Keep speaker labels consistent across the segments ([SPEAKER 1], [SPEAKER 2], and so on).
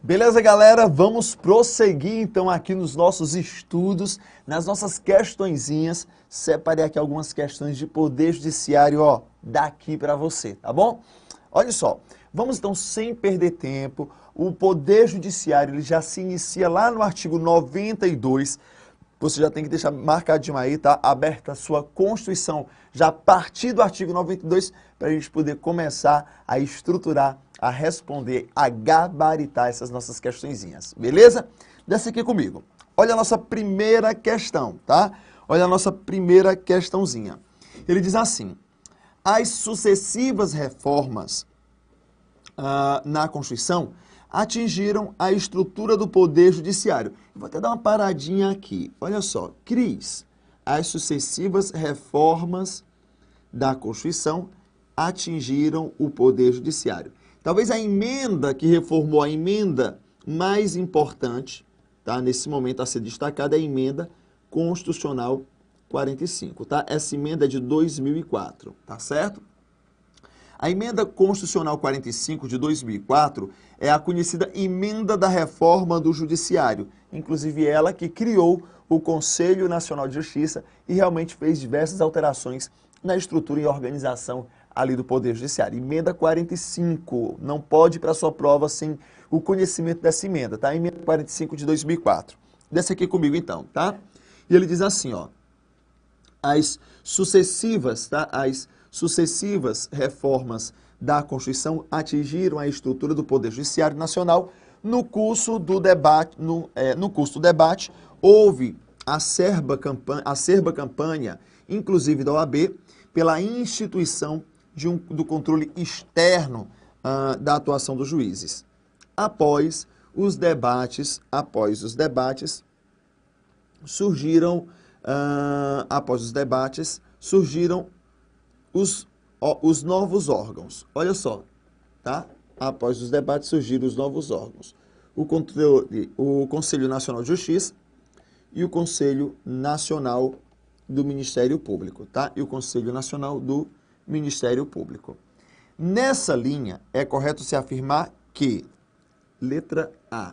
[SPEAKER 1] Beleza, galera? Vamos prosseguir então aqui nos nossos estudos, nas nossas questõezinhas. Separei aqui algumas questões de poder judiciário, ó, daqui para você, tá bom? Olha só, vamos então sem perder tempo. O poder judiciário ele já se inicia lá no artigo 92. Você já tem que deixar marcadinho aí, tá? Aberta a sua Constituição já a partir do artigo 92 para a gente poder começar a estruturar, a responder, a gabaritar essas nossas questõezinhas, beleza? Desce aqui comigo. Olha a nossa primeira questão, tá? Olha a nossa primeira questãozinha. Ele diz assim: as sucessivas reformas na Constituição atingiram a estrutura do Poder Judiciário. Vou até dar uma paradinha aqui. Olha só, Cris, as sucessivas reformas da Constituição atingiram o Poder Judiciário. Talvez a emenda que reformou a emenda mais importante, tá, nesse momento a ser destacada, é a emenda constitucional 45, tá? Essa emenda é de 2004, tá certo? A emenda constitucional 45 de 2004 é a conhecida emenda da reforma do judiciário, inclusive ela que criou o Conselho Nacional de Justiça e realmente fez diversas alterações na estrutura e organização ali do Poder Judiciário. Emenda 45, não pode ir para a sua prova sem o conhecimento dessa emenda, tá? Emenda 45 de 2004. Desce aqui comigo então, tá? E ele diz assim, ó, as sucessivas, tá? As sucessivas reformas da Constituição atingiram a estrutura do Poder Judiciário Nacional. No curso do debate, houve acerba campanha, inclusive da OAB, pela instituição do controle externo da atuação dos juízes. Após os debates surgiram os novos órgãos. Olha só, tá? Após os debates surgiram os novos órgãos. O Conselho Nacional de Justiça e o Conselho Nacional do Ministério Público, tá? E o Conselho Nacional do Ministério Público. Nessa linha, é correto se afirmar que, letra A,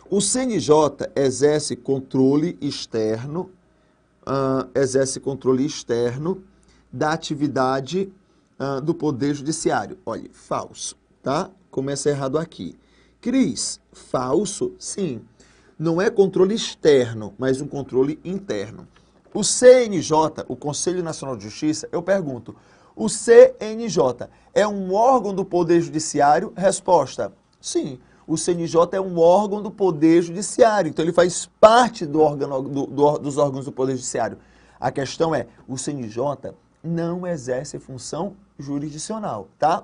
[SPEAKER 1] o CNJ exerce controle externo da atividade do Poder Judiciário. Olha, falso, tá? Começa errado aqui. Cris, falso? Sim. Não é controle externo, mas um controle interno. O CNJ, o Conselho Nacional de Justiça, eu pergunto, o CNJ é um órgão do Poder Judiciário? Resposta, sim. O CNJ é um órgão do Poder Judiciário, então ele faz parte dos órgãos do Poder Judiciário. A questão é, o CNJ não exerce função jurisdicional, tá?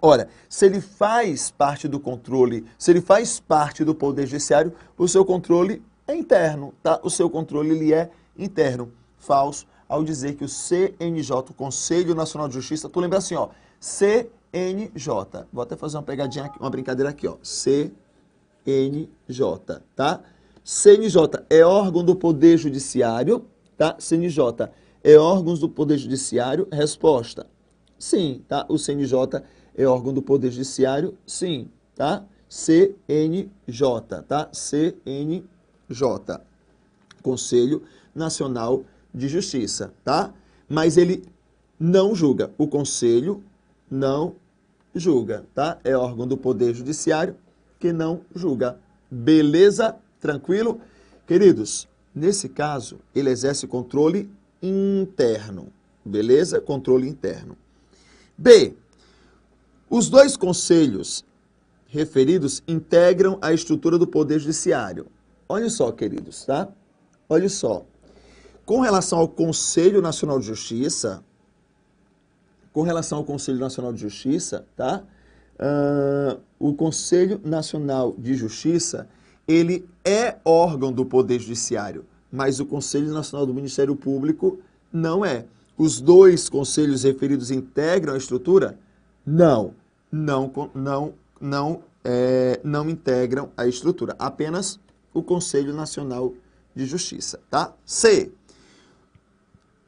[SPEAKER 1] Ora, se ele faz parte do controle, se ele faz parte do Poder Judiciário, o seu controle é interno, tá? O seu controle, ele é interno. Falso, ao dizer que o CNJ, o Conselho Nacional de Justiça, tu lembra assim, ó, CNJ. Vou até fazer uma pegadinha aqui, uma brincadeira aqui, ó. CNJ, tá? CNJ é órgão do Poder Judiciário, tá? CNJ é órgãos do Poder Judiciário? Resposta, sim, tá? O CNJ é órgão do Poder Judiciário? Sim, tá? CNJ, tá? CNJ, Conselho Nacional de Justiça, tá? Mas ele não julga. O Conselho não julga, tá? É órgão do Poder Judiciário que não julga. Beleza? Tranquilo? Queridos, nesse caso, ele exerce controle interno. Beleza? Controle interno. B. Os dois conselhos referidos integram a estrutura do Poder Judiciário. Olha só, queridos, tá? Olha só. Com relação ao Conselho Nacional de Justiça, tá? O Conselho Nacional de Justiça, ele é órgão do Poder Judiciário, mas o Conselho Nacional do Ministério Público não é. Os dois conselhos referidos integram a estrutura? Não integram a estrutura. Apenas o Conselho Nacional de Justiça, tá? C.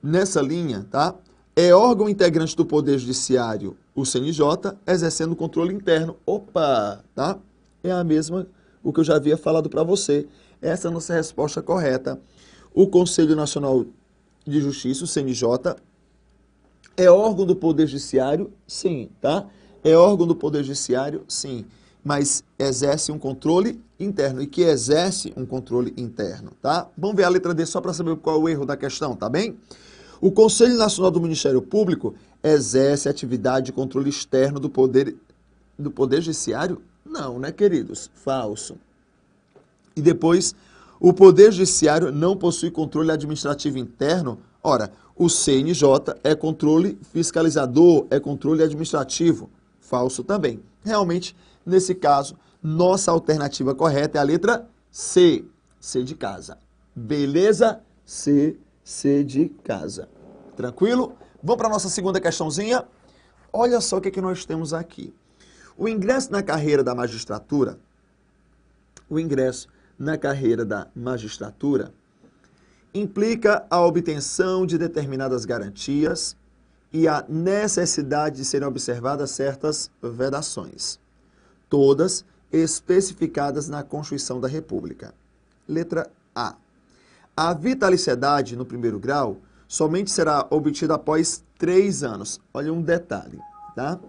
[SPEAKER 1] Nessa linha, tá? É órgão integrante do Poder Judiciário, o CNJ, exercendo controle interno. Opa, tá? É a mesma, o que eu já havia falado para você. Essa é a nossa resposta correta. O Conselho Nacional de Justiça, o CNJ, é órgão do Poder Judiciário? Sim, tá? É órgão do Poder Judiciário? Sim. Mas exerce um controle interno. E que exerce um controle interno, tá? Vamos ver a letra D só para saber qual é o erro da questão, tá bem? O Conselho Nacional do Ministério Público exerce atividade de controle externo do Poder Judiciário? Não, né, queridos? Falso. E depois, o Poder Judiciário não possui controle administrativo interno? Ora, o CNJ é controle fiscalizador, é controle administrativo. Falso também. Realmente, nesse caso, nossa alternativa correta é a letra C. C de casa. Beleza? C de casa. Tranquilo? Vamos para a nossa segunda questãozinha? Olha só o que nós temos aqui. O ingresso na carreira da magistratura, implica a obtenção de determinadas garantias e a necessidade de serem observadas certas vedações, todas especificadas na Constituição da República. Letra A. A vitaliciedade no primeiro grau somente será obtida após 3 anos. Olha um detalhe, tá?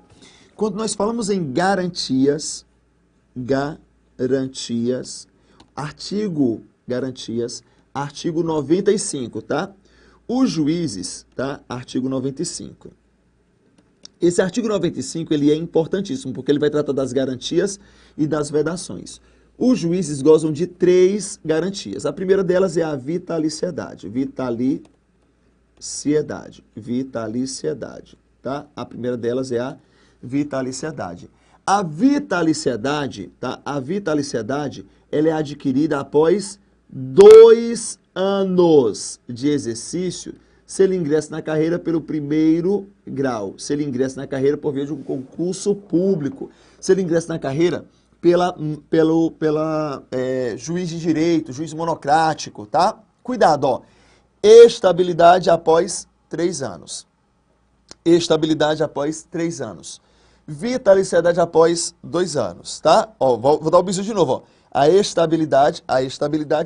[SPEAKER 1] Quando nós falamos em garantias, artigo 95, tá? Os juízes, tá? Artigo 95. Esse artigo 95, ele é importantíssimo, porque ele vai tratar das garantias e das vedações. Os juízes gozam de 3 garantias. A primeira delas é a vitaliciedade. Vitaliciedade, tá? A primeira delas é a vitaliciedade. A vitaliciedade, tá? A vitaliciedade, ela é adquirida após 2 anos de exercício, se ele ingressa na carreira pelo primeiro grau, se ele ingressa na carreira por via de um concurso público, se ele ingressa na carreira pelo juiz de direito, juiz monocrático, tá? Cuidado, ó. Estabilidade após 3 anos. Estabilidade após 3 anos. Vitaliciedade após 2 anos, tá? Ó, vou dar o bisu de novo, ó. A estabilidade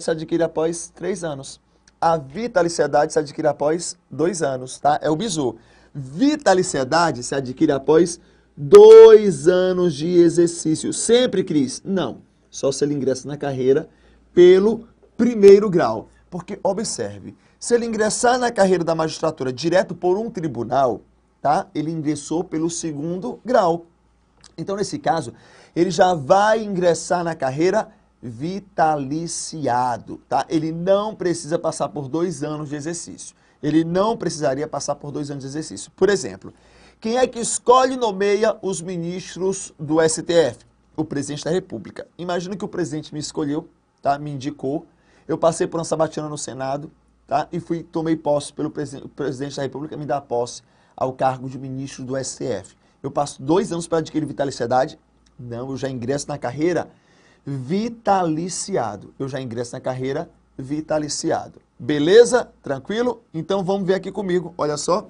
[SPEAKER 1] se adquire após 3 anos. A vitaliciedade se adquire após 2 anos, tá? É o bisu. Vitaliciedade se adquire após 2 anos de exercício. Sempre, Cris? Não. Só se ele ingressa na carreira pelo primeiro grau. Porque, observe, se ele ingressar na carreira da magistratura direto por um tribunal, tá? Ele ingressou pelo segundo grau. Então, nesse caso, ele já vai ingressar na carreira vitaliciado, tá? Ele não precisa passar por 2 anos de exercício. Ele não precisaria passar por 2 anos de exercício. Por exemplo, quem é que escolhe e nomeia os ministros do STF? O presidente da República. Imagina que o presidente me escolheu, tá? Me indicou. Eu passei por uma sabatina no Senado, tá? E tomei posse pelo presidente da República, me dá posse ao cargo de ministro do STF. Eu passo 2 anos para adquirir vitaliciedade? Não, eu já ingresso na carreira vitaliciado. Beleza? Tranquilo? Então vamos ver aqui comigo. Olha só.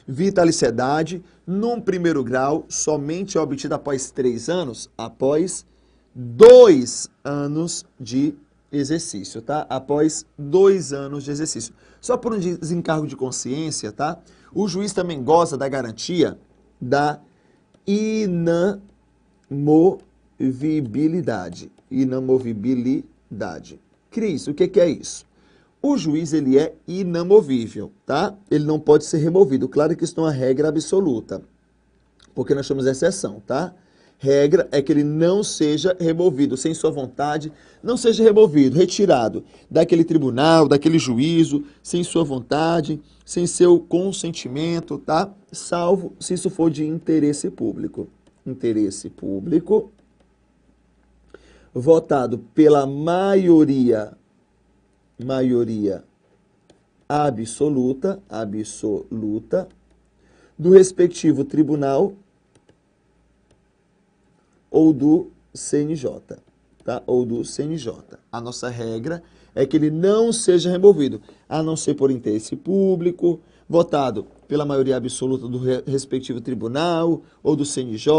[SPEAKER 1] Vitaliciedade, num primeiro grau, somente é obtida após 3 anos, após 2 anos de exercício, tá? Após 2 anos de exercício. Só por um desencargo de consciência, tá? O juiz também goza da garantia da inamovibilidade. Cris, o que é isso? O juiz, ele é inamovível, tá? Ele não pode ser removido. Claro que isso não é uma regra absoluta, porque nós chamamos de exceção, tá? Regra é que ele não seja removido sem sua vontade, não seja removido, retirado daquele tribunal, daquele juízo, sem sua vontade, sem seu consentimento, tá? Salvo se isso for de interesse público. Interesse público, votado pela maioria absoluta do respectivo tribunal ou do CNJ, tá? Ou do CNJ. A nossa regra é que ele não seja removido, a não ser por interesse público, votado pela maioria absoluta do respectivo tribunal ou do CNJ.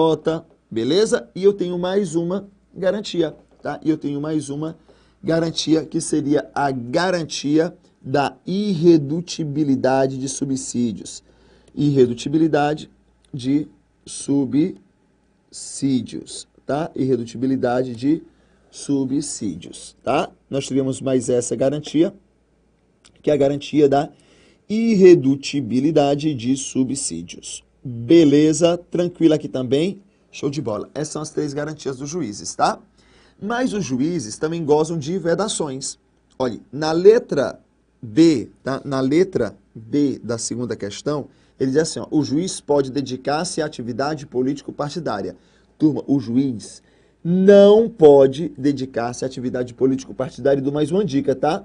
[SPEAKER 1] beleza? E eu tenho mais uma garantia, tá? E eu tenho mais uma garantia que seria a garantia da irredutibilidade de subsídios. Irredutibilidade de subsídios, tá? Irredutibilidade de subsídios, tá? Nós tivemos mais essa garantia, que é a garantia da irredutibilidade de subsídios. Beleza? Tranquilo aqui também? Show de bola. Essas são as 3 garantias dos juízes, tá? Mas os juízes também gozam de vedações. Olha, na letra B, tá? Na letra B da segunda questão, ele diz assim, ó, o juiz pode dedicar-se à atividade político-partidária. Turma, o juiz não pode dedicar-se à atividade político-partidária. E dou mais uma dica, tá?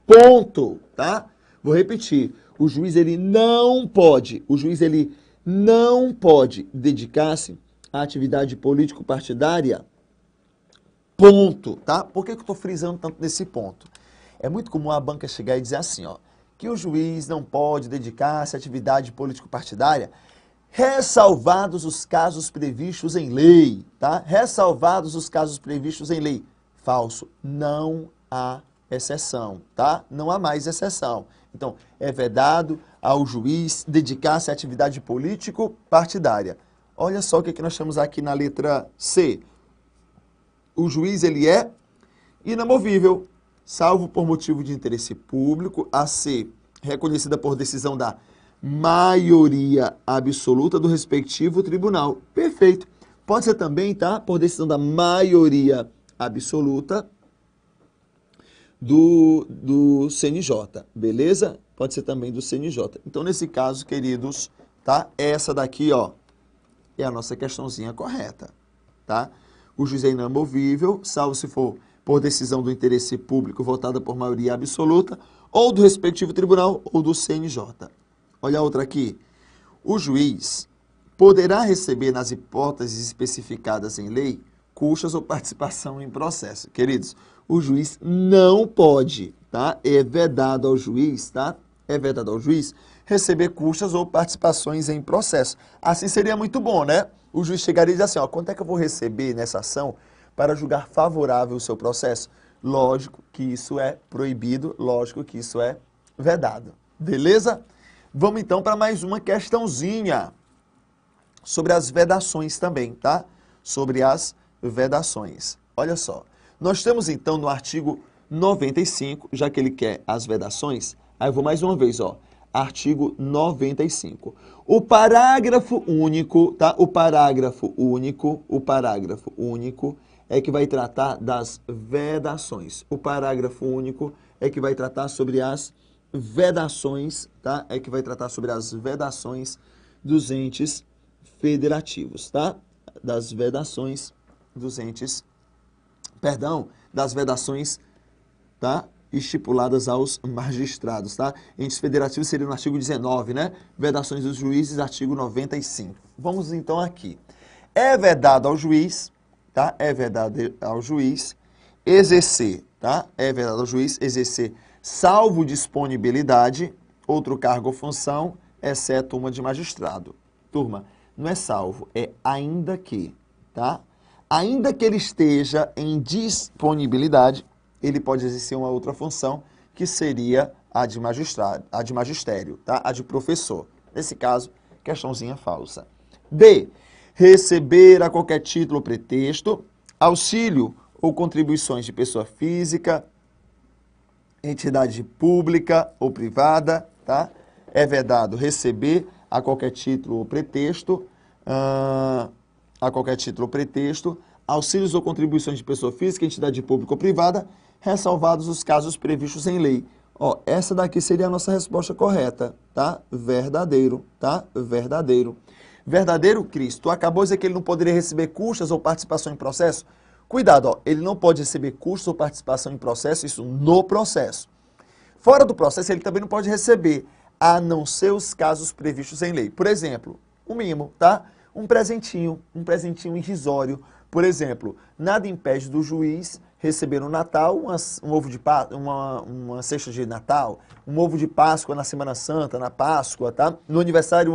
[SPEAKER 1] Ponto, tá? Vou repetir. O juiz, ele não pode dedicar-se à atividade político-partidária. Ponto, tá? Por que eu estou frisando tanto nesse ponto? É muito comum a banca chegar e dizer assim, ó, que o juiz não pode dedicar-se à atividade político-partidária, ressalvados os casos previstos em lei, tá? Ressalvados os casos previstos em lei. Falso. Não há exceção, tá? Não há mais exceção. Então, é vedado ao juiz dedicar-se à atividade político-partidária. Olha só o que nós temos aqui na letra C. O juiz, ele é inamovível, salvo por motivo de interesse público, a ser reconhecida por decisão da maioria absoluta do respectivo tribunal. Perfeito. Pode ser também, tá? Por decisão da maioria absoluta do CNJ, beleza? Pode ser também do CNJ. Então, nesse caso, queridos, tá? Essa daqui, ó, é a nossa questãozinha correta, tá? O juiz é inamovível, salvo se for por decisão do interesse público votada por maioria absoluta, ou do respectivo tribunal, ou do CNJ. Olha a outra aqui. O juiz poderá receber, nas hipóteses especificadas em lei, custas ou participação em processo. Queridos, o juiz não pode, tá? É vedado ao juiz, tá? É vedado ao juiz receber custas ou participações em processo. Assim seria muito bom, né? O juiz chegaria e dizer assim, ó, quanto é que eu vou receber nessa ação para julgar favorável o seu processo? Lógico que isso é proibido, lógico que isso é vedado. Beleza? Vamos então para mais uma questãozinha sobre as vedações também, tá? Sobre as vedações. Olha só, nós temos então no artigo 95, já que ele quer as vedações, aí eu vou mais uma vez, ó, artigo 95. O parágrafo único, tá? O parágrafo único é que vai tratar das vedações. O parágrafo único é que vai tratar sobre as vedações, tá? É que vai tratar sobre as vedações dos entes federativos, tá? Das vedações dos entes, das vedações, tá? Estipuladas aos magistrados, tá? Entes federativos seria no artigo 19, né? Vedações dos juízes, artigo 95. Vamos então aqui. É vedado ao juiz, tá? É vedado ao juiz exercer, tá? É vedado ao juiz exercer, salvo disponibilidade, outro cargo ou função, exceto uma de magistrado. Turma, não é salvo, é ainda que, tá? Ainda que ele esteja em disponibilidade, ele pode exercer uma outra função, que seria a de magistrado, a de magistério, tá? A de professor. Nesse caso, questãozinha falsa. B. Receber a qualquer título ou pretexto, auxílio ou contribuições de pessoa física, entidade pública ou privada, tá? É vedado receber a qualquer título ou pretexto, auxílios ou contribuições de pessoa física, entidade pública ou privada, ressalvados os casos previstos em lei. Ó, essa daqui seria a nossa resposta correta, tá? Verdadeiro, tá? Verdadeiro. Verdadeiro, Cris, tu acabou de dizer que ele não poderia receber custas ou participação em processo? Cuidado, ó, ele não pode receber custos ou participação em processo, isso no processo. Fora do processo, ele também não pode receber, a não ser os casos previstos em lei. Por exemplo, um mimo, tá? Um presentinho irrisório. Por exemplo, nada impede do juiz receber no Natal um ovo de uma cesta de Natal, um ovo de Páscoa na Semana Santa, na Páscoa, tá? No aniversário,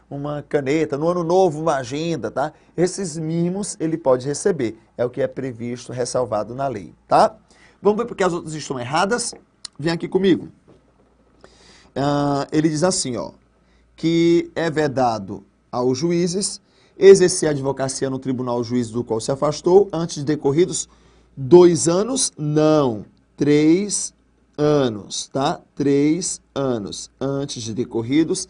[SPEAKER 1] uma caneta, no ano novo uma agenda, tá? Esses mimos ele pode receber, é o que é previsto, ressalvado na lei, tá? Vamos ver porque as outras estão erradas? Vem aqui comigo. Ele diz assim, ó, que é vedado aos juízes exercer a advocacia no tribunal juiz do qual se afastou antes de decorridos 2 anos, não, 3 anos, tá? 3 anos antes de decorridos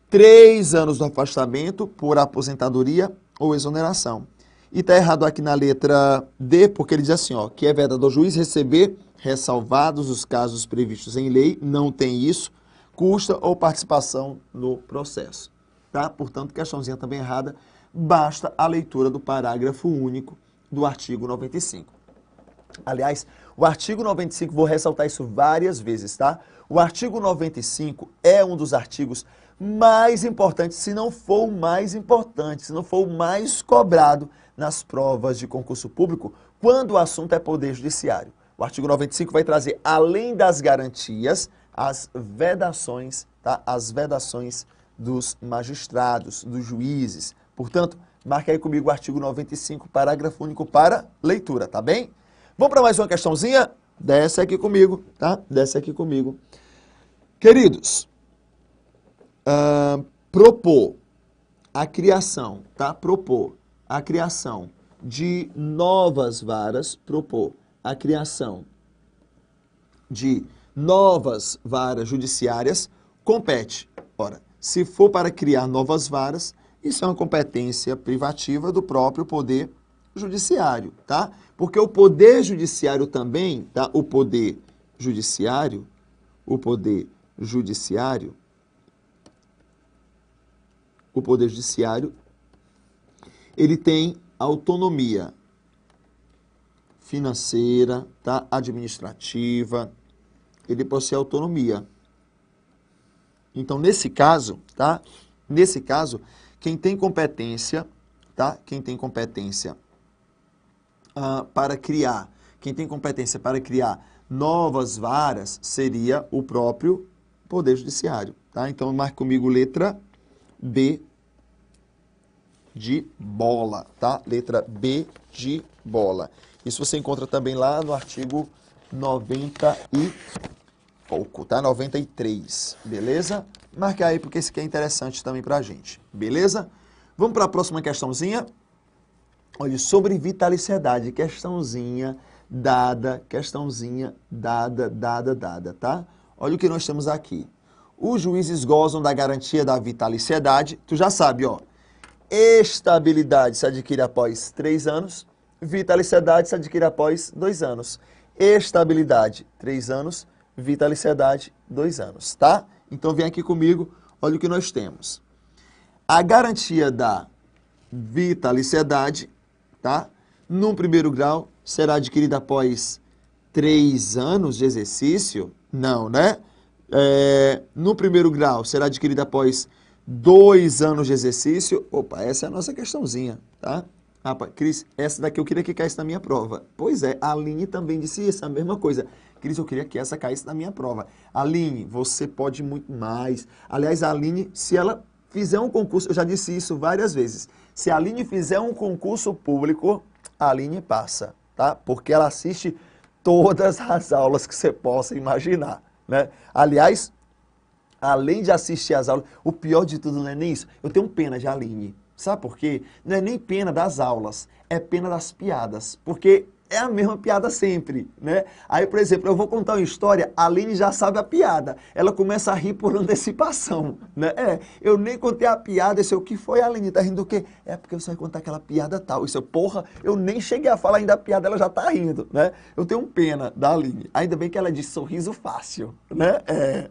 [SPEAKER 1] 3 anos do afastamento por aposentadoria ou exoneração. E tá errado aqui na letra D, porque ele diz assim, ó, que é vedado ao juiz receber, ressalvados os casos previstos em lei, não tem isso, custa ou participação no processo, tá? Portanto, questãozinha também errada, basta a leitura do parágrafo único do artigo 95. Aliás, o artigo 95, vou ressaltar isso várias vezes, tá? O artigo 95 é um dos artigos mais importantes, se não for o mais importante, se não for o mais cobrado nas provas de concurso público, quando o assunto é poder judiciário. O artigo 95 vai trazer, além das garantias, as vedações, tá? As vedações dos magistrados, dos juízes. Portanto, marque aí comigo o artigo 95, parágrafo único para leitura, tá bem? Vamos para mais uma questãozinha? Desce aqui comigo, tá? Desce aqui comigo. Queridos, propor a criação, tá? Propor a criação de novas varas, propor a criação de novas varas judiciárias, compete. Ora, se for para criar novas varas, isso é uma competência privativa do próprio Poder Judiciário, tá? Porque o Poder Judiciário também, tá? O Poder Judiciário, ele tem autonomia financeira, tá? Administrativa, ele possui autonomia. Então, nesse caso, tá? Nesse caso, quem tem competência, tá? Quem tem competência para criar novas varas seria o próprio Poder Judiciário, tá? Então, marque comigo letra B de bola, tá? Letra B de bola. Isso você encontra também lá no artigo 90 e pouco, tá? 93, beleza? Marque aí porque esse aqui é interessante também pra gente, beleza? Vamos para a próxima questãozinha. Olha, sobre vitaliciedade, questãozinha dada, tá? Olha o que nós temos aqui. Os juízes gozam da garantia da vitaliciedade, tu já sabe, ó. Estabilidade se adquire após 3 anos, vitaliciedade se adquire após 2 anos. Estabilidade, 3 anos, vitaliciedade, 2 anos, tá? Então vem aqui comigo, olha o que nós temos. A garantia da vitaliciedade, tá? Num primeiro grau, será adquirida após 3 anos de exercício? Não, né? No primeiro grau, será adquirida após 2 anos de exercício? Opa, essa é a nossa questãozinha, tá? Rapaz, Cris, essa daqui eu queria que caísse na minha prova. Pois é, a Aline também disse isso, a mesma coisa. Cris, eu queria que essa caísse na minha prova. Aline, você pode muito mais. Aliás, a Aline, se ela fizer um concurso, eu já disse isso várias vezes, se a Aline fizer um concurso público, a Aline passa, tá? Porque ela assiste todas as aulas que você possa imaginar, né? Aliás, além de assistir as aulas, o pior de tudo não é nem isso. Eu tenho pena de Aline. Sabe por quê? Não é nem pena das aulas, é pena das piadas. Porque é a mesma piada sempre, né? Aí, por exemplo, eu vou contar uma história, a Aline já sabe a piada. Ela começa a rir por antecipação, né? Eu nem contei a piada, o que foi, Aline? Tá rindo do quê? É porque você vai contar aquela piada tal. Isso, porra, eu nem cheguei a falar ainda a piada, ela já tá rindo, né? Eu tenho pena da Aline. Ainda bem que ela diz sorriso fácil, né?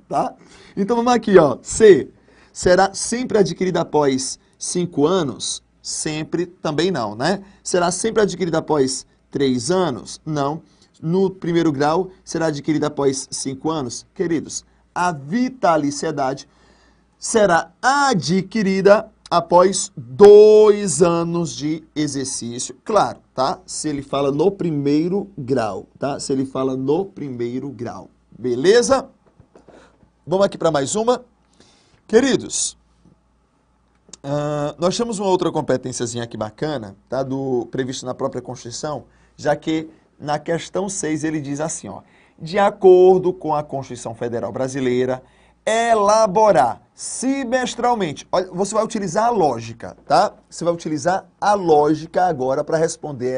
[SPEAKER 1] Tá? Então vamos aqui, ó. C. Será sempre adquirida após 5 anos? Sempre também não, né? Será sempre adquirida após 3 anos? Não. No primeiro grau, será adquirida após 5 anos? Queridos, a vitaliciedade será adquirida após 2 anos de exercício. Claro, tá? Se ele fala no primeiro grau, tá? Se ele fala no primeiro grau. Beleza? Vamos aqui para mais uma. Queridos, Nós temos uma outra competênciazinha aqui bacana, tá? Previsto na própria Constituição, já que na questão 6 ele diz assim, ó, de acordo com a Constituição Federal Brasileira, elaborar semestralmente. Olha, você vai utilizar a lógica, tá? Você vai utilizar a lógica agora para responder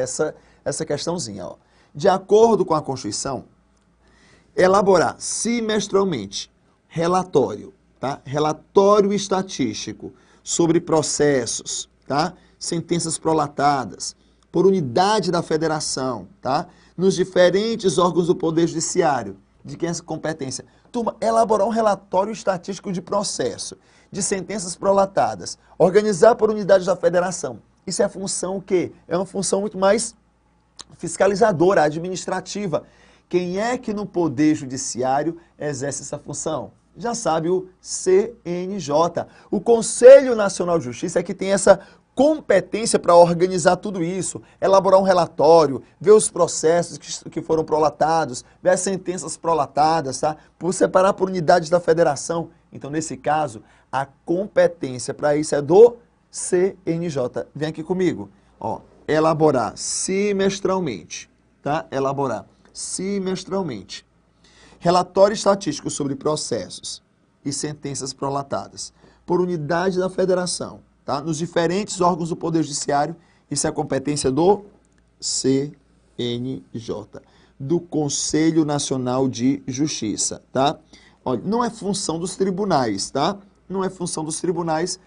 [SPEAKER 1] essa questãozinha, ó. De acordo com a Constituição, elaborar semestralmente relatório, tá? Relatório estatístico sobre processos, tá? Sentenças prolatadas por unidade da federação, tá? Nos diferentes órgãos do Poder Judiciário. De quem é essa competência? Turma, elaborar um relatório estatístico de processo, de sentenças prolatadas, organizar por unidade da federação. Isso é função o quê? É uma função muito mais fiscalizadora, administrativa. Quem é que no Poder Judiciário exerce essa função? Já sabe, o CNJ. O Conselho Nacional de Justiça é que tem essa competência para organizar tudo isso, elaborar um relatório, ver os processos que foram prolatados, ver as sentenças prolatadas, tá? Por separar por unidades da federação. Então, nesse caso, a competência para isso é do CNJ. Vem aqui comigo. Ó, elaborar semestralmente, tá? Elaborar semestralmente relatório estatístico sobre processos e sentenças prolatadas por unidade da federação, tá? Nos diferentes órgãos do Poder Judiciário, isso é a competência do CNJ, do Conselho Nacional de Justiça, tá? Olha, não é função dos tribunais, tá? Não é função dos tribunais,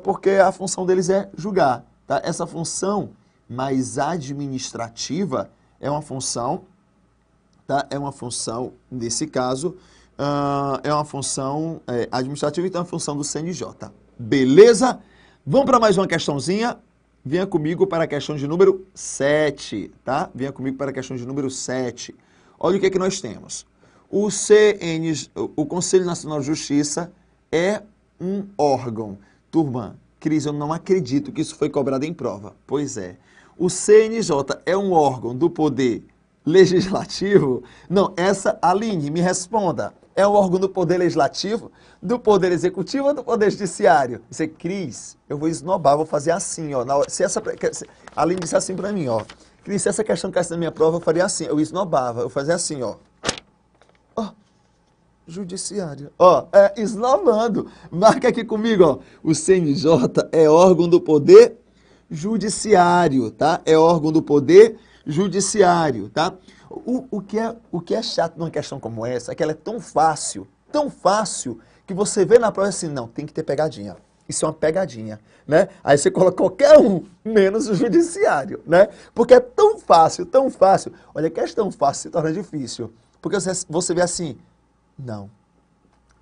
[SPEAKER 1] porque a função deles é julgar, tá? Essa função mais administrativa é uma função, tá? É uma função, nesse caso, é uma função administrativa, então é uma função do CNJ. Beleza? Vamos para mais uma questãozinha? Venha comigo para a questão de número 7, tá? Venha comigo para a questão de número 7. Olha o que é que nós temos. O Conselho Nacional de Justiça é um órgão. Turma, Cris, eu não acredito que isso foi cobrado em prova. Pois é. O CNJ é um órgão do Poder Legislativo? Não, Aline, me responda. É um órgão do Poder Legislativo, do Poder Executivo ou do Poder Judiciário? Você, Cris, eu vou esnobar, vou fazer assim, ó. A Aline disse assim pra mim, ó. Cris, se essa questão caísse na minha prova, eu faria assim. Eu esnobava, eu fazia assim, ó. Ó, Judiciário. Ó, esnobando. Marca aqui comigo, ó. O CNJ é órgão do Poder Judiciário, tá? É órgão do Poder Judiciário, tá? O que é chato numa questão como essa é que ela é tão fácil, que você vê na prova assim, não, tem que ter pegadinha. Isso é uma pegadinha, né? Aí você coloca qualquer um, menos o judiciário, né? Porque é tão fácil, tão fácil. Olha, que é tão fácil se torna difícil. Porque você vê assim,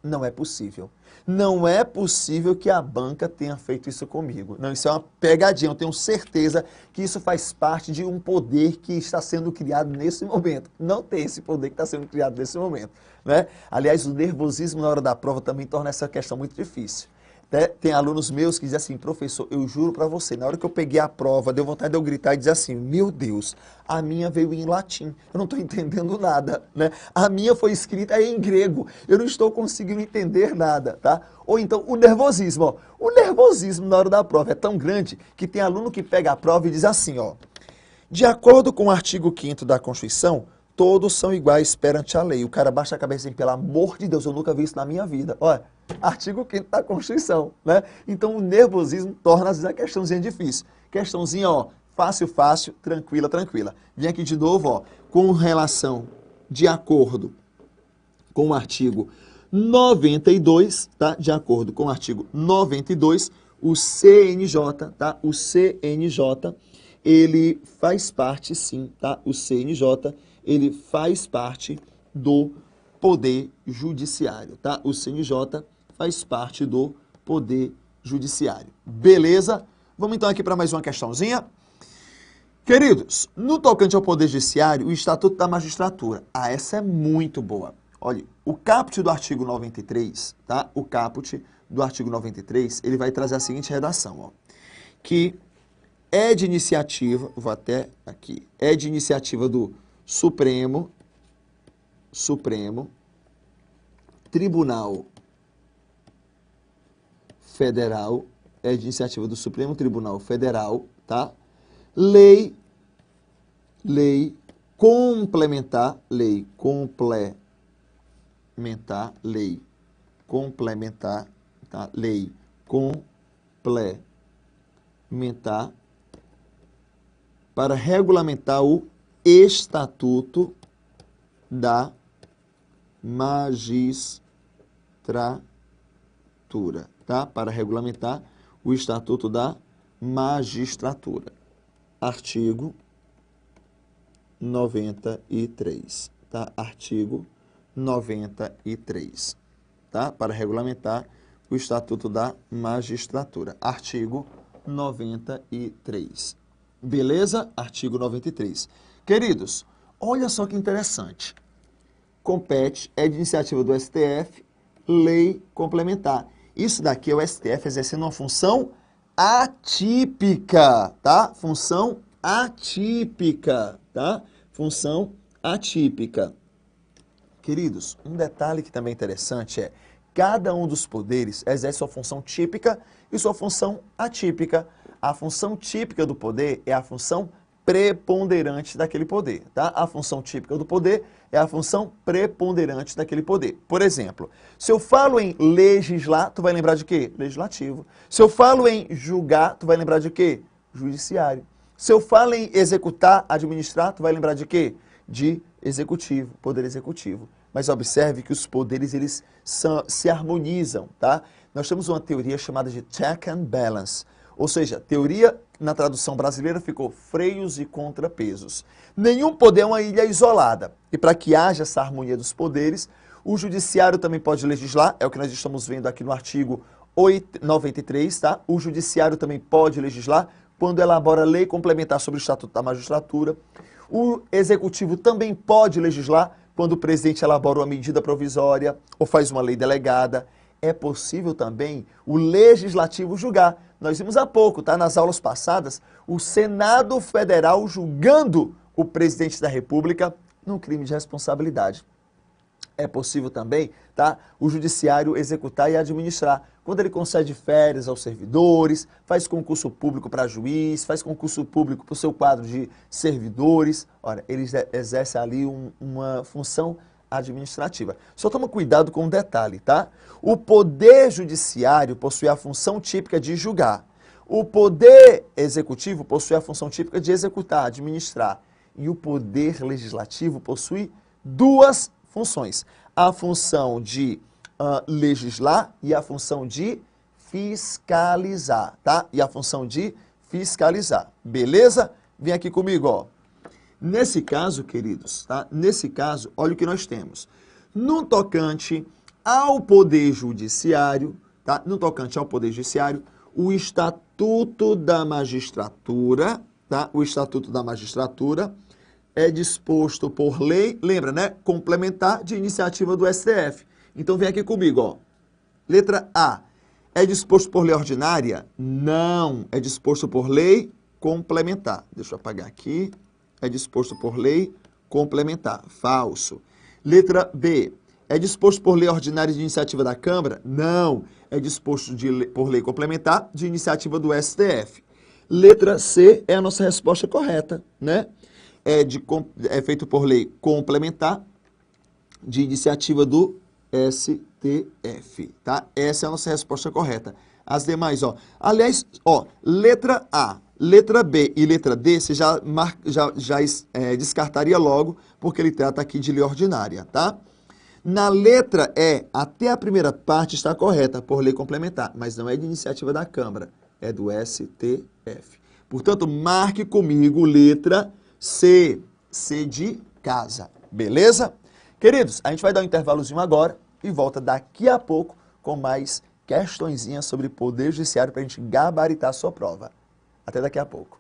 [SPEAKER 1] não é possível. Não é possível que a banca tenha feito isso comigo. Não, isso é uma pegadinha. Eu tenho certeza que isso faz parte de um poder que está sendo criado nesse momento. Não tem esse poder que está sendo criado nesse momento, né? Aliás, o nervosismo na hora da prova também torna essa questão muito difícil. Tem alunos meus que dizem assim, professor, eu juro para você, na hora que eu peguei a prova, deu vontade de eu gritar e dizer assim, meu Deus, a minha veio em latim, eu não estou entendendo nada, né? A minha foi escrita em grego, eu não estou conseguindo entender nada, tá? Ou então o nervosismo, ó. O nervosismo na hora da prova é tão grande que tem aluno que pega a prova e diz assim, ó, de acordo com o artigo 5º da Constituição, todos são iguais perante a lei. O cara baixa a cabeça e diz, pelo amor de Deus, eu nunca vi isso na minha vida. Olha, artigo 5º da Constituição, né? Então o nervosismo torna às vezes a questãozinha difícil. Questãozinha, ó, fácil, fácil, tranquila, tranquila. Vem aqui de novo, ó, com relação, de acordo com o artigo 92, tá? De acordo com o artigo 92, o CNJ, tá? O CNJ, ele faz parte, sim, tá? O CNJ, ele faz parte do Poder Judiciário, tá? O CNJ faz parte do Poder Judiciário. Beleza? Vamos então aqui para mais uma questãozinha. Queridos, no tocante ao Poder Judiciário, o Estatuto da Magistratura. Ah, essa é muito boa. Olha, o caput do artigo 93, tá? O caput do artigo 93, ele vai trazer a seguinte redação, ó. Que é de iniciativa, vou até aqui, é de iniciativa do Supremo Tribunal Federal, é de iniciativa do Supremo Tribunal Federal, tá? Lei complementar, tá? Lei complementar para regulamentar o Estatuto da Magistratura, tá? Para regulamentar o Estatuto da Magistratura. Artigo 93, tá? Artigo 93, tá? Para regulamentar o Estatuto da Magistratura. Artigo 93. Beleza? Artigo 93. Queridos, olha só que interessante. Compete, é de iniciativa do STF, lei complementar. Isso daqui é o STF exercendo uma função atípica, tá? Função atípica, tá? Função atípica. Queridos, um detalhe que também é interessante é cada um dos poderes exerce sua função típica e sua função atípica. A função típica do poder é a função preponderante daquele poder, tá? A função típica do poder é a função preponderante daquele poder. Por exemplo, se eu falo em legislar, tu vai lembrar de quê? Legislativo. Se eu falo em julgar, tu vai lembrar de quê? Judiciário. Se eu falo em executar, administrar, tu vai lembrar de quê? De executivo, poder executivo. Mas observe que os poderes, eles se harmonizam, tá? Nós temos uma teoria chamada de check and balance. Ou seja, teoria, na tradução brasileira, ficou freios e contrapesos. Nenhum poder é uma ilha isolada. E para que haja essa harmonia dos poderes, o judiciário também pode legislar, é o que nós estamos vendo aqui no artigo 93, tá? O judiciário também pode legislar quando elabora lei complementar sobre o Estatuto da Magistratura. O executivo também pode legislar quando o presidente elabora uma medida provisória ou faz uma lei delegada. É possível também o legislativo julgar. Nós vimos há pouco, tá? Nas aulas passadas, o Senado Federal julgando o presidente da República num crime de responsabilidade. É possível também, tá? O judiciário executar e administrar. Quando ele concede férias aos servidores, faz concurso público para juiz, faz concurso público para o seu quadro de servidores. Ora, eles exercem ali uma função administrativa. Só toma cuidado com um detalhe, tá? O poder judiciário possui a função típica de julgar. O poder executivo possui a função típica de executar, administrar. E o poder legislativo possui duas funções. A função de legislar e a função de fiscalizar, tá? E a função de fiscalizar. Beleza? Vem aqui comigo, ó. Nesse caso, queridos, tá? Nesse caso, olha o que nós temos. No tocante ao Poder Judiciário, tá? No tocante ao Poder Judiciário, o Estatuto da Magistratura, tá? O Estatuto da Magistratura é disposto por lei, lembra, né? Complementar de iniciativa do STF. Então vem aqui comigo, ó. Letra A. É disposto por lei ordinária? Não. É disposto por lei complementar. Deixa eu apagar aqui. É disposto por lei complementar. Falso. Letra B. É disposto por lei ordinária de iniciativa da Câmara? Não. É disposto por lei complementar de iniciativa do STF. Letra C é a nossa resposta correta, né? É feito por lei complementar de iniciativa do STF, tá? Essa é a nossa resposta correta. As demais, ó. Aliás, ó, letra A, letra B e letra D, você já descartaria logo, porque ele trata aqui de lei ordinária, tá? Na letra E, até a primeira parte está correta, por lei complementar, mas não é de iniciativa da Câmara, é do STF. Portanto, marque comigo letra C, C de casa, beleza? Queridos, a gente vai dar um intervalozinho agora e volta daqui a pouco com mais questõezinhas sobre poder judiciário para a gente gabaritar a sua prova. Até daqui a pouco.